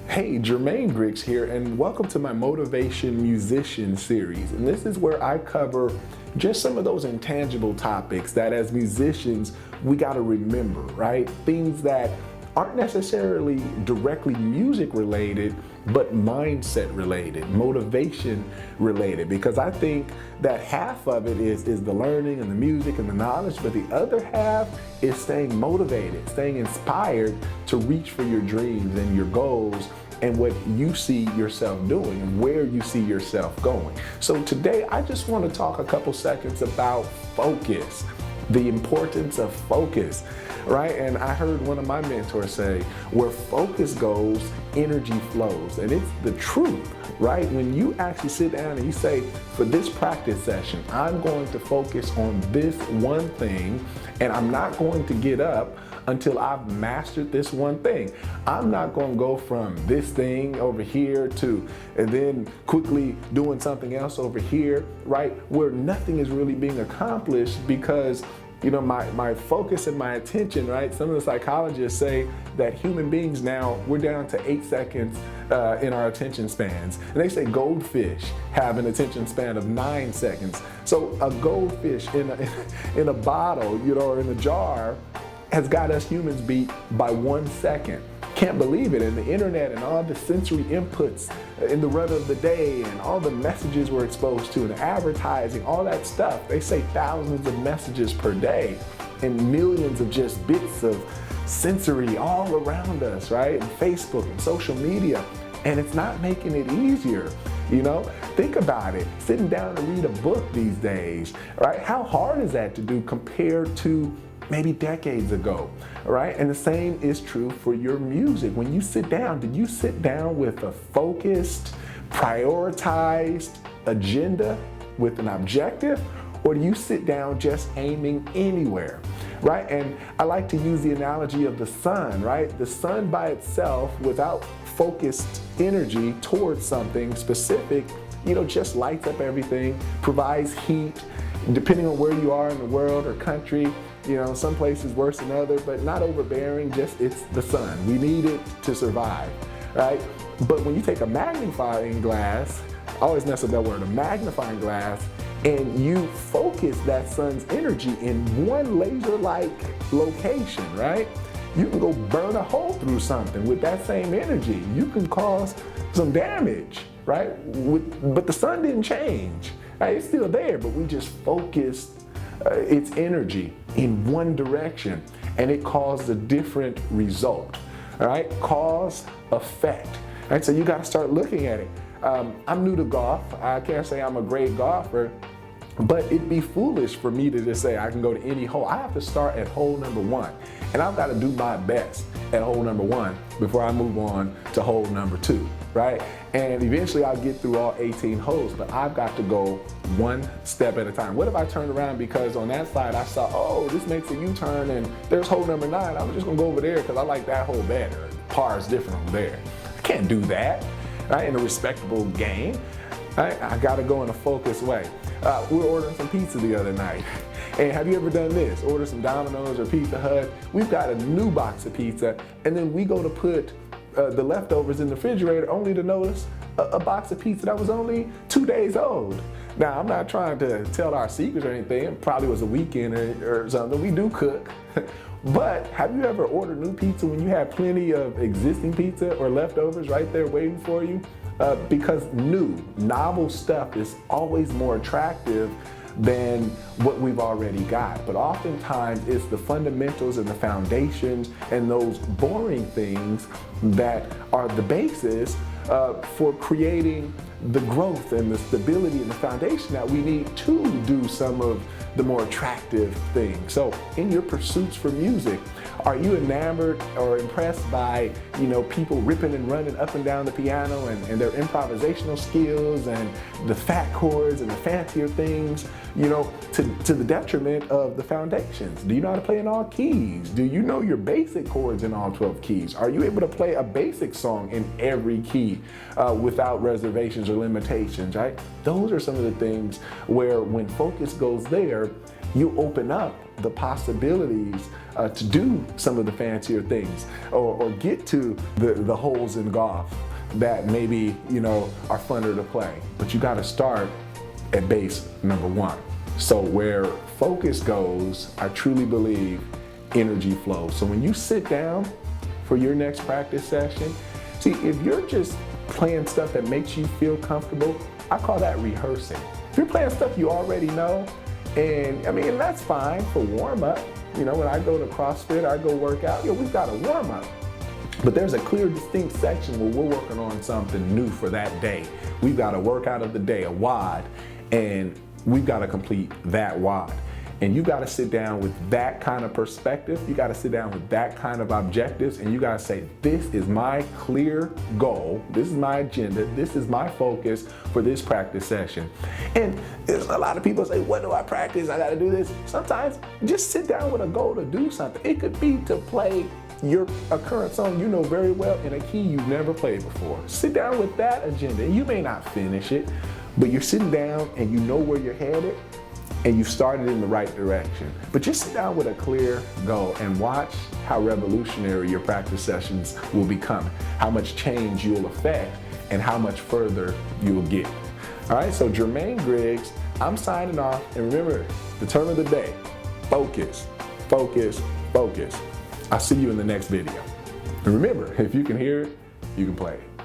Hey, Jermaine Griggs here, and welcome to my Motivation Musician series. And this is where I cover just some of those intangible topics that as musicians, we got to remember, right? Things that aren't necessarily directly music related, but mindset related, motivation related, because I think that half of it is the learning and the music and the knowledge, but the other half is staying motivated, staying inspired to reach for your dreams and your goals and what you see yourself doing and where you see yourself going. So today I just want to talk a couple seconds about focus, the importance of focus, right? And I heard one of my mentors say, where focus goes, energy flows. And it's the truth, right? When you actually sit down and you say, for this practice session, I'm going to focus on this one thing, and I'm not going to get up until I've mastered this one thing. I'm not going to go from this thing over here to, and then quickly doing something else over here, right? Where nothing is really being accomplished because my focus and my attention, right? Some of the psychologists say that human beings now, we're down to 8 seconds in our attention spans. And they say goldfish have an attention span of 9 seconds. So a goldfish in a bottle, or in a jar, has got us humans beat by 1 second. Can't believe it. And the internet and all the sensory inputs in the run of the day and all the messages we're exposed to and advertising, all that stuff. They say thousands of messages per day and millions of just bits of sensory all around us, right? And Facebook and social media. And it's not making it easier. Think about it. Sitting down to read a book these days, right? How hard is that to do compared to maybe decades ago, right? And the same is true for your music. When you sit down, did you sit down with a focused, prioritized agenda with an objective? Or do you sit down just aiming anywhere, right? And I like to use the analogy of the sun, right? The sun by itself, without focused energy towards something specific, just lights up everything, provides heat, depending on where you are in the world or country. Some places worse than others, but not overbearing, just it's the sun. We need it to survive, right? But when you take a magnifying glass, I always mess up that word, a magnifying glass, and you focus that sun's energy in one laser-like location, right? You can go burn a hole through something with that same energy. You can cause some damage, right? But the sun didn't change, right? It's still there, but we just focused its energy in one direction, and it caused a different result. All right, cause effect. All right, so you got to start looking at it. I'm new to golf. I can't say I'm a great golfer, but it'd be foolish for me to just say I can go to any hole. I have to start at hole number 1, and I've got to do my best at hole number 1 before I move on to hole number 2, right? And eventually I'll get through all 18 holes, but I've got to go one step at a time. What if I turned around because on that side I saw, oh, this makes a U-turn and there's hole number 9. I'm just gonna go over there because I like that hole better. Par is different over there. I can't do that, right? In a respectable game, right? I gotta go in a focused way. We were ordering some pizza the other night. And have you ever done this? Order some Domino's or Pizza Hut. We've got a new box of pizza, and then we go to put the leftovers in the refrigerator only to notice a box of pizza that was only 2 days old. Now, I'm not trying to tell our secrets or anything. It probably was a weekend or something. We do cook. But have you ever ordered new pizza when you had plenty of existing pizza or leftovers right there waiting for you? Because novel stuff is always more attractive than what we've already got. But oftentimes it's the fundamentals and the foundations and those boring things that are the basis for creating the growth and the stability and the foundation that we need to do some of the more attractive things. So in your pursuits for music, are you enamored or impressed by, people ripping and running up and down the piano and their improvisational skills and the fat chords and the fancier things, to the detriment of the foundations? Do you know how to play in all keys? Do you know your basic chords in all 12 keys? Are you able to play a basic song in every key without reservations or limitations, right? Those are some of the things where when focus goes there, you open up the possibilities to do some of the fancier things, or get to the holes in golf that maybe, are funner to play. But you got to start at base number one. So where focus goes, I truly believe energy flows. So when you sit down for your next practice session, see, if you're just playing stuff that makes you feel comfortable, I call that rehearsing. If you're playing stuff you already know, and that's fine for warm up. When I go to CrossFit, I go work out, we've got a warm up. But there's a clear, distinct section where we're working on something new for that day. We've got a workout of the day, a WOD, and we've got to complete that WOD. And you got to sit down with that kind of perspective. You got to sit down with that kind of objectives, and you got to say, this is my clear goal. This is my agenda. This is my focus for this practice session. And there's a lot of people say, what do I practice? I got to do this. Sometimes just sit down with a goal to do something. It could be to play a current song you know very well in a key you've never played before. Sit down with that agenda. You may not finish it, but you're sitting down and you know where you're headed, and you've started in the right direction. But just sit down with a clear goal and watch how revolutionary your practice sessions will become, how much change you'll affect, and how much further you'll get. All right, so Jermaine Griggs, I'm signing off, and remember, the term of the day, focus, focus, focus. I'll see you in the next video. And remember, if you can hear it, you can play it.